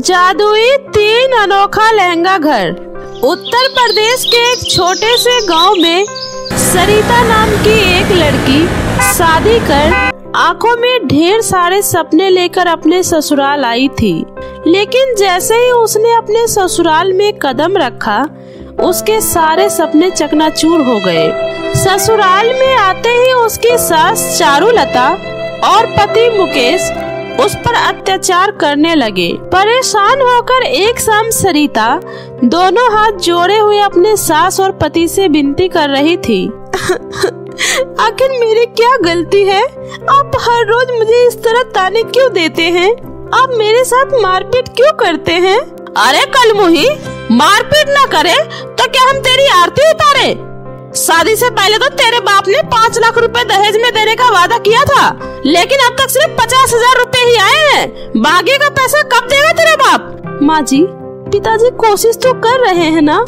जादुई 3 अनोखा लहंगा घर। उत्तर प्रदेश के एक छोटे से गांव में सरिता नाम की एक लड़की शादी कर आंखों में ढेर सारे सपने लेकर अपने ससुराल आई थी। लेकिन जैसे ही उसने अपने ससुराल में कदम रखा, उसके सारे सपने चकनाचूर हो गए। ससुराल में आते ही उसकी सास चारुलता और पति मुकेश उस पर अत्याचार करने लगे। परेशान होकर एक शाम सरिता दोनों हाथ जोड़े हुए अपने सास और पति से विनती कर रही थी। आखिर मेरी क्या गलती है? आप हर रोज मुझे इस तरह ताने क्यों देते हैं? आप मेरे साथ मारपीट क्यों करते हैं? अरे कलमुही, मारपीट ना करे तो क्या हम तेरी आरती उतारे? शादी से पहले तो तेरे बाप ने 5 लाख रुपए दहेज में देने का वादा किया था, लेकिन अब तक सिर्फ 50,000 रुपए ही आए हैं। बाकी का पैसा कब देगा तेरा बाप? माँ जी, पिताजी कोशिश तो कर रहे हैं ना।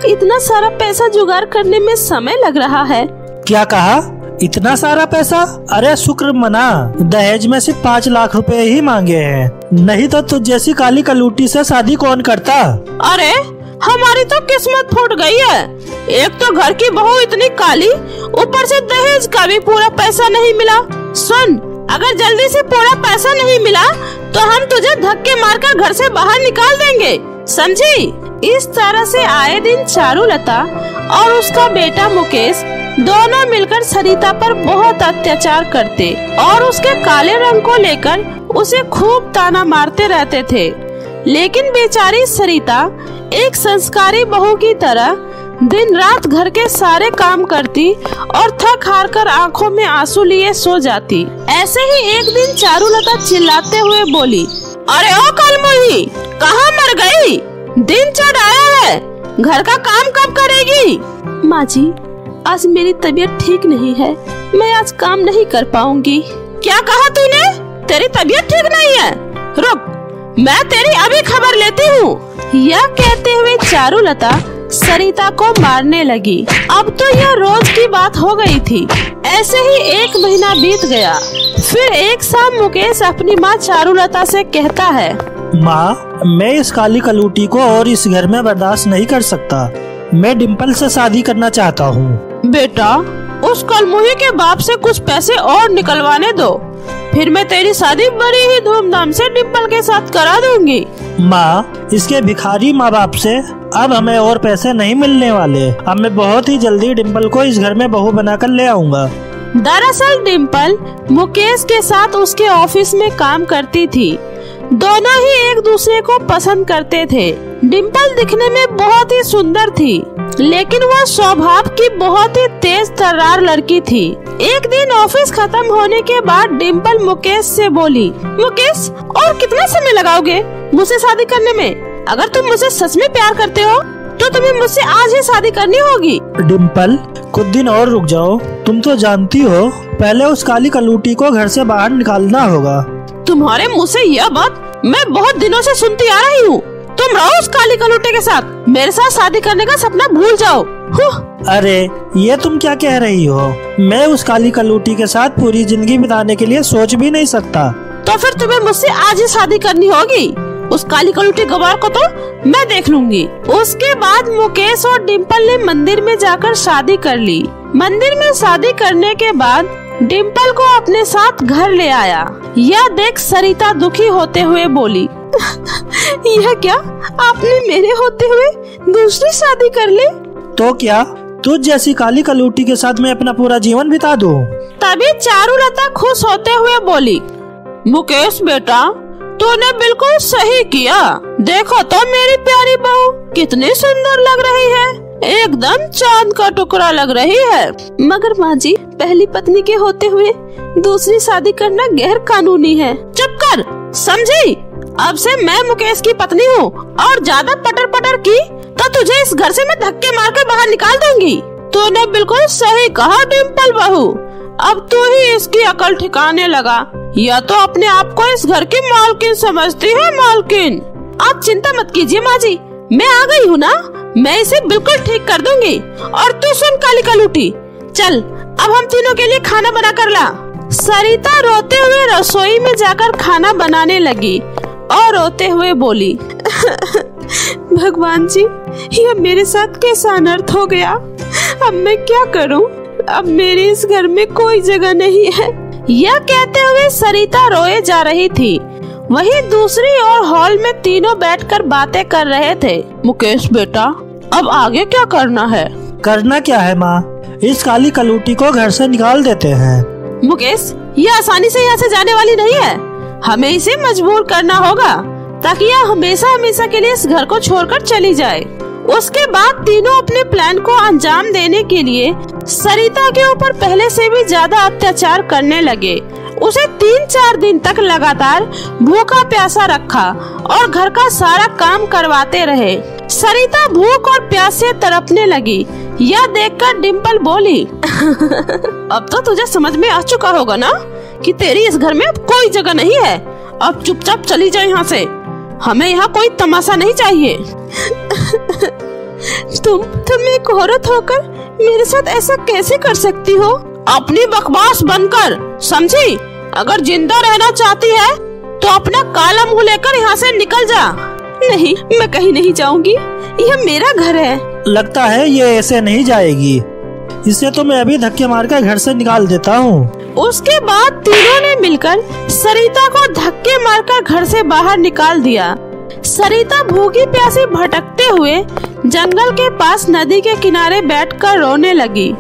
इतना सारा पैसा जुगाड़ करने में समय लग रहा है। क्या कहा? इतना सारा पैसा? अरे शुक्र मना, दहेज में सिर्फ 5 लाख रुपए ही मांगे हैं, नहीं तो तुझ जैसी काली कलूटी से शादी कौन करता? अरे हमारी तो किस्मत फूट गई है। एक तो घर की बहू इतनी काली, ऊपर से दहेज का भी पूरा पैसा नहीं मिला। सुन, अगर जल्दी से पूरा पैसा नहीं मिला तो हम तुझे धक्के मारकर घर से बाहर निकाल देंगे, समझी? इस तरह से आए दिन चारुलता और उसका बेटा मुकेश दोनों मिलकर सरिता पर बहुत अत्याचार करते और उसके काले रंग को लेकर उसे खूब ताना मारते रहते थे। लेकिन बेचारी सरिता एक संस्कारी बहू की तरह दिन रात घर के सारे काम करती और थक हार कर आंखों में आंसू लिए सो जाती। ऐसे ही एक दिन चारुलता चिल्लाते हुए बोली, अरे ओ कलमुही, कहाँ मर गई? दिन चढ़ आया है, घर का काम कब करेगी? माँ जी, आज मेरी तबीयत ठीक नहीं है, मैं आज काम नहीं कर पाऊंगी। क्या कहा तूने? तेरी तबीयत ठीक नहीं है? रुक, मैं तेरी अभी खबर लेती हूँ। यह कहते हुए चारुलता सरिता को मारने लगी। अब तो यह रोज की बात हो गई थी। ऐसे ही 1 महीना बीत गया। फिर एक शाम मुकेश अपनी माँ चारुलता से कहता है, माँ, मैं इस काली कलूटी को और इस घर में बर्दाश्त नहीं कर सकता। मैं डिम्पल से शादी करना चाहता हूँ। बेटा, उस कलमुही के बाप से कुछ पैसे और निकलवाने दो, फिर मैं तेरी शादी बड़ी ही धूमधाम से डिम्पल के साथ करा दूंगी। माँ, इसके भिखारी माँ बाप से अब हमें और पैसे नहीं मिलने वाले। अब मैं बहुत ही जल्दी डिम्पल को इस घर में बहू बनाकर ले आऊँगा। दरअसल डिम्पल मुकेश के साथ उसके ऑफिस में काम करती थी। दोनों ही एक दूसरे को पसंद करते थे। डिम्पल दिखने में बहुत ही सुंदर थी, लेकिन वह स्वभाव की बहुत ही तेज तर्रार लड़की थी। एक दिन ऑफिस खत्म होने के बाद डिम्पल मुकेश से बोली, मुकेश, और कितना समय लगाओगे मुझसे शादी करने में? अगर तुम मुझसे सच में प्यार करते हो तो तुम्हें मुझसे आज ही शादी करनी होगी। डिम्पल, कुछ दिन और रुक जाओ। तुम तो जानती हो, पहले उस काली कलूटी को घर से बाहर निकालना होगा। तुम्हारे मुँह से यह बात मैं बहुत दिनों से सुनती आ रही हूँ। तुम रहो उस काली कलूटे के साथ, मेरे साथ शादी करने का सपना भूल जाओ। अरे ये तुम क्या कह रही हो? मैं उस काली कलूटी के साथ पूरी जिंदगी बिताने के लिए सोच भी नहीं सकता। तो फिर तुम्हें मुझसे आज ही शादी करनी होगी। उस काली कलूटी गवार को तो मैं देख लूंगी। उसके बाद मुकेश और डिम्पल ने मंदिर में जाकर शादी कर ली। मंदिर में शादी करने के बाद डिम्पल को अपने साथ घर ले आया। यह देख सरिता दुखी होते हुए बोली, यह क्या, आपने मेरे होते हुए दूसरी शादी कर ली? तो क्या तुझ जैसी काली कलूटी के साथ मैं अपना पूरा जीवन बिता दूं? तभी चारुलता खुश होते हुए बोली, मुकेश बेटा, तूने बिल्कुल सही किया। देखो तो मेरी प्यारी बहू कितनी सुंदर लग रही है, एकदम चांद का टुकड़ा लग रही है। मगर माँ जी, पहली पत्नी के होते हुए दूसरी शादी करना गैर कानूनी है। चुप कर, समझी? अब से मैं मुकेश की पत्नी हूँ और ज्यादा पटर पटर की तो तुझे इस घर से मैं धक्के मार कर बाहर निकाल दूंगी। तूने बिल्कुल सही कहा डिम्पल बहू, अब तू ही इसकी अकल ठिकाने लगा। यह तो अपने आप को इस घर की मालकिन समझती है, मालकिन। आप चिंता मत कीजिए माँ जी, मैं आ गई हूँ ना, मैं इसे बिल्कुल ठीक कर दूंगी। और तू सुन काली कलूटी, चल अब हम तीनों के लिए खाना बना कर ला। सरिता रोते हुए रसोई में जाकर खाना बनाने लगी और और रोते हुए बोली, भगवान जी, यह मेरे साथ कैसा अनर्थ हो गया। अब मैं क्या करूं? अब मेरे इस घर में कोई जगह नहीं है। यह कहते हुए सरिता रोए जा रही थी। वहीं दूसरी ओर हॉल में तीनों बैठकर बातें कर रहे थे। मुकेश बेटा, अब आगे क्या करना है? करना क्या है माँ, इस काली कलूटी को घर से निकाल देते हैं। मुकेश, यह आसानी से यहाँ से जाने वाली नहीं है। हमें इसे मजबूर करना होगा ताकि यह हमेशा हमेशा के लिए इस घर को छोड़कर चली जाए। उसके बाद तीनों अपने प्लान को अंजाम देने के लिए सरिता के ऊपर पहले से भी ज्यादा अत्याचार करने लगे। उसे 3-4 दिन तक लगातार भूखा प्यासा रखा और घर का सारा काम करवाते रहे। सरिता भूख और प्यास से तड़पने लगी। यह देखकर डिम्पल बोली, अब तो तुझे समझ में आ चुका होगा ना कि तेरी इस घर में अब कोई जगह नहीं है। अब चुपचाप चली जाए यहाँ से, हमें यहाँ कोई तमाशा नहीं चाहिए। तुम एक औरत होकर मेरे साथ ऐसा कैसे कर सकती हो? अपनी बकवास बनकर, समझी? अगर जिंदा रहना चाहती है तो अपना काला मुंह लेकर यहाँ से निकल जा। नहीं, मैं कहीं नहीं जाऊंगी। यह मेरा घर है। लगता है ये ऐसे नहीं जाएगी। इसे तो मैं अभी धक्के मारकर घर से निकाल देता हूँ। उसके बाद तीनों ने मिलकर सरिता को धक्के मारकर घर से बाहर निकाल दिया। सरिता भूखी प्यासी भटकते हुए जंगल के पास नदी के किनारे बैठकर रोने लगी।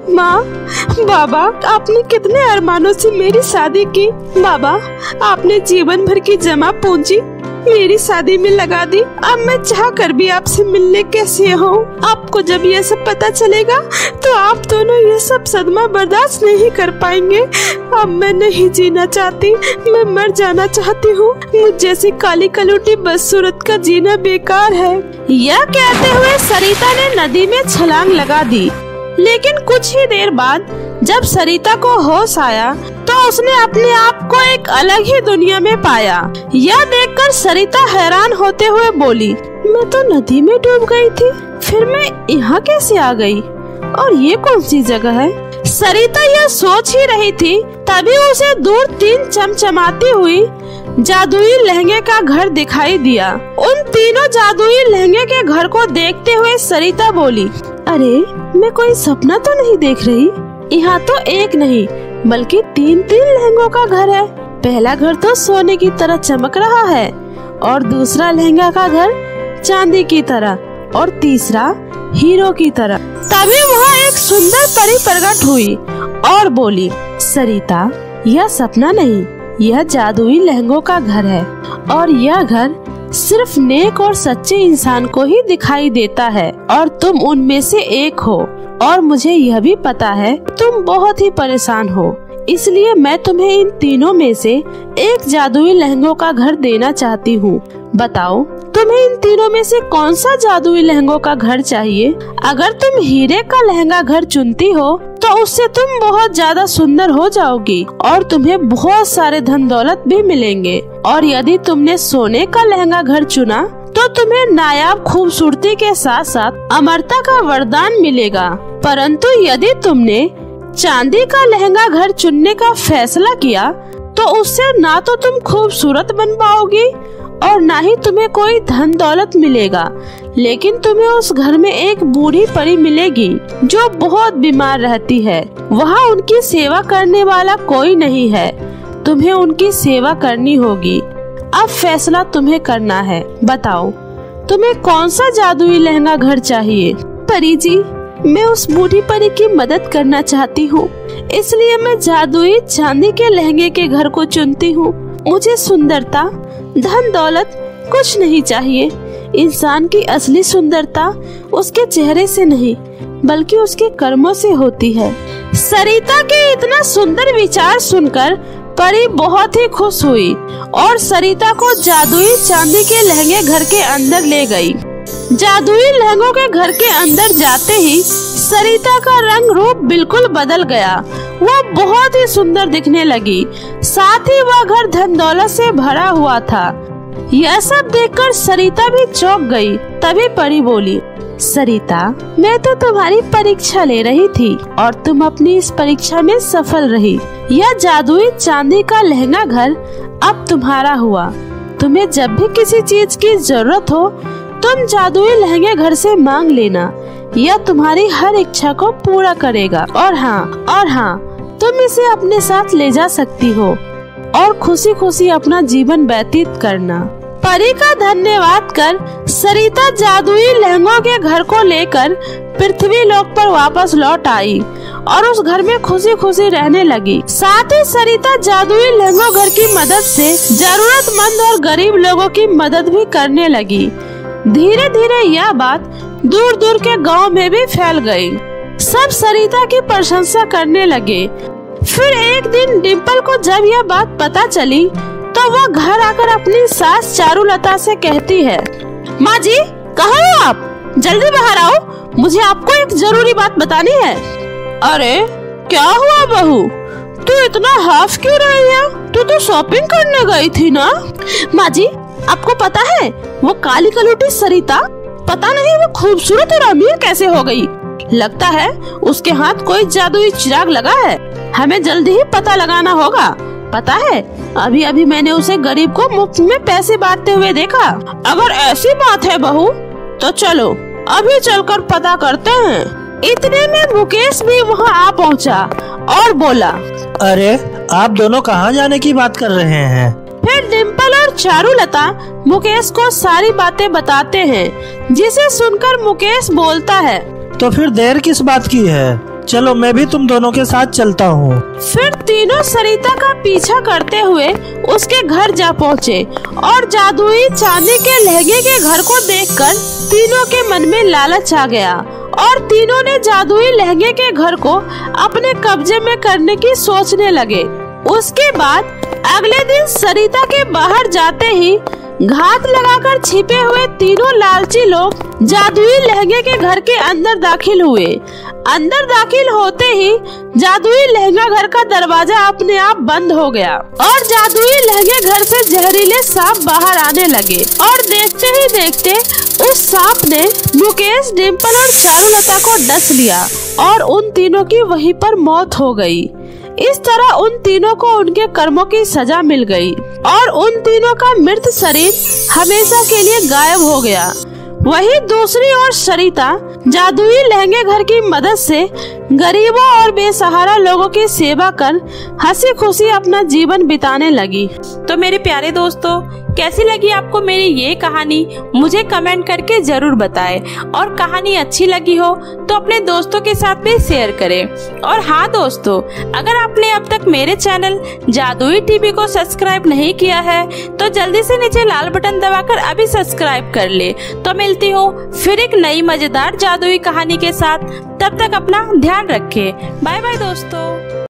माँ, बाबा, आपने कितने अरमानों से मेरी शादी की। बाबा, आपने जीवन भर की जमा पूंजी मेरी शादी में लगा दी। अब मैं चाह कर भी आपसे मिलने कैसे हूँ? आपको जब ये सब पता चलेगा तो आप दोनों ये सब सदमा बर्दाश्त नहीं कर पाएंगे। अब मैं नहीं जीना चाहती, मैं मर जाना चाहती हूँ। मुझ जैसी काली कलूटी बदसूरत का जीना बेकार है। यह कहते हुए सरिता ने नदी में छलांग लगा दी। लेकिन कुछ ही देर बाद जब सरिता को होश आया तो उसने अपने आप को एक अलग ही दुनिया में पाया। यह देखकर सरिता हैरान होते हुए बोली, मैं तो नदी में डूब गई थी, फिर मैं यहाँ कैसे आ गई? और ये कौन सी जगह है? सरिता यह सोच ही रही थी, तभी उसे दूर 3 चमचमाती हुई जादुई लहंगे का घर दिखाई दिया। उन तीनों जादुई लहंगे के घर को देखते हुए सरिता बोली, अरे, मैं कोई सपना तो नहीं देख रही। यहाँ तो एक नहीं बल्कि 3-3 लहंगों का घर है। पहला घर तो सोने की तरह चमक रहा है और दूसरा लहंगा का घर चांदी की तरह और तीसरा हीरो की तरह। तभी वहाँ एक सुंदर परी प्रकट हुई और बोली, सरिता, यह सपना नहीं, यह जादुई लहंगों का घर है और यह घर सिर्फ नेक और सच्चे इंसान को ही दिखाई देता है और तुम उनमें से एक हो। और मुझे यह भी पता है तुम बहुत ही परेशान हो, इसलिए मैं तुम्हें इन तीनों में से एक जादुई लहंगों का घर देना चाहती हूँ। बताओ, तुम्हें इन तीनों में से कौन सा जादुई लहंगों का घर चाहिए? अगर तुम हीरे का लहंगा घर चुनती हो तो उससे तुम बहुत ज्यादा सुंदर हो जाओगी और तुम्हें बहुत सारे धन दौलत भी मिलेंगे। और यदि तुमने सोने का लहंगा घर चुना तो तुम्हें नायाब खूबसूरती के साथ साथ अमरता का वरदान मिलेगा। परंतु यदि तुमने चांदी का लहंगा घर चुनने का फैसला किया तो उससे ना तो तुम खूबसूरत बन पाओगी और ना ही तुम्हें कोई धन दौलत मिलेगा, लेकिन तुम्हें उस घर में एक बूढ़ी परी मिलेगी जो बहुत बीमार रहती है। वहाँ उनकी सेवा करने वाला कोई नहीं है, तुम्हें उनकी सेवा करनी होगी। अब फैसला तुम्हें करना है, बताओ तुम्हें कौन सा जादुई लहंगा घर चाहिए? परी जी, मैं उस बूढ़ी परी की मदद करना चाहती हूँ, इसलिए मैं जादुई चांदी के लहंगे के घर को चुनती हूँ। मुझे सुंदरता, धन दौलत कुछ नहीं चाहिए। इंसान की असली सुंदरता उसके चेहरे से नहीं बल्कि उसके कर्मों से होती है। सरिता के इतना सुंदर विचार सुनकर परी बहुत ही खुश हुई और सरिता को जादुई चांदी के लहंगे घर के अंदर ले गई। जादुई लहंगों के घर के अंदर जाते ही सरिता का रंग रूप बिल्कुल बदल गया। वह बहुत ही सुंदर दिखने लगी, साथ ही वह घर धन दौलत से भरा हुआ था। यह सब देखकर सरिता भी चौंक गई। तभी परी बोली, सरिता, मैं तो तुम्हारी परीक्षा ले रही थी और तुम अपनी इस परीक्षा में सफल रही। यह जादुई चांदी का लहंगा घर अब तुम्हारा हुआ। तुम्हें जब भी किसी चीज की जरूरत हो, तुम जादुई लहंगे घर से मांग लेना। यह तुम्हारी हर इच्छा को पूरा करेगा। और हाँ, तुम इसे अपने साथ ले जा सकती हो और खुशी खुशी अपना जीवन व्यतीत करना। परी का धन्यवाद कर सरिता जादुई लहंगों के घर को लेकर पृथ्वी लोक पर वापस लौट आई और उस घर में खुशी खुशी रहने लगी। साथ ही सरिता जादुई लहंगों घर की मदद से जरूरतमंद और गरीब लोगों की मदद भी करने लगी। धीरे धीरे यह बात दूर दूर के गांव में भी फैल गई। सब सरिता की प्रशंसा करने लगे। फिर एक दिन डिम्पल को जब यह बात पता चली तो वह घर आकर अपनी सास चारुलता से कहती है, माँ जी, कहाँ हो आप? जल्दी बाहर आओ, मुझे आपको एक जरूरी बात बतानी है। अरे क्या हुआ बहू, तू इतना हाफ क्यों रही है? तू तो शॉपिंग करने गई थी ना? माँ जी, आपको पता है वो काली कलूटी सरिता, पता नहीं वो खूबसूरत और अमीर कैसे हो गई। लगता है उसके हाथ कोई जादुई चिराग लगा है। हमें जल्दी ही पता लगाना होगा। पता है, अभी अभी मैंने उसे गरीब को मुफ्त में पैसे बांटते हुए देखा। अगर ऐसी बात है बहू, तो चलो अभी चलकर पता करते हैं। इतने में मुकेश भी वहाँ आ पहुँचा और बोला, अरे आप दोनों कहाँ जाने की बात कर रहे हैं? फिर डिम्पल और चारुलता मुकेश को सारी बातें बताते हैं, जिसे सुनकर मुकेश बोलता है, तो फिर देर किस बात की है? चलो मैं भी तुम दोनों के साथ चलता हूँ। फिर तीनों सरिता का पीछा करते हुए उसके घर जा पहुँचे और जादुई चांदी के लहंगे के घर को देखकर तीनों के मन में लालच आ गया और तीनों ने जादुई लहंगे के घर को अपने कब्जे में करने की सोचने लगे। उसके बाद अगले दिन सरिता के बाहर जाते ही घात लगाकर छिपे हुए तीनों लालची लोग जादुई लहंगे के घर के अंदर दाखिल हुए। अंदर दाखिल होते ही जादुई लहंगा घर का दरवाजा अपने आप बंद हो गया और जादुई लहंगे घर से जहरीले सांप बाहर आने लगे और देखते ही देखते उस सांप ने मुकेश, डिम्पल और चारुलता को डस लिया और उन तीनों की वहीं पर मौत हो गई। इस तरह उन तीनों को उनके कर्मों की सजा मिल गई और उन तीनों का मृत शरीर हमेशा के लिए गायब हो गया। वहीं दूसरी ओर सरिता जादुई लहंगे घर की मदद से गरीबों और बेसहारा लोगों की सेवा कर हंसी खुशी अपना जीवन बिताने लगी। तो मेरे प्यारे दोस्तों, कैसी लगी आपको मेरी ये कहानी? मुझे कमेंट करके जरूर बताएं और कहानी अच्छी लगी हो तो अपने दोस्तों के साथ भी शेयर करें। और हाँ दोस्तों, अगर आपने अब तक मेरे चैनल जादुई टीवी को सब्सक्राइब नहीं किया है तो जल्दी से नीचे लाल बटन दबाकर अभी सब्सक्राइब कर ले। तो मिलती हूँ फिर एक नई मजेदार जादुई कहानी के साथ। तब तक अपना ध्यान रखें। बाय बाय दोस्तों।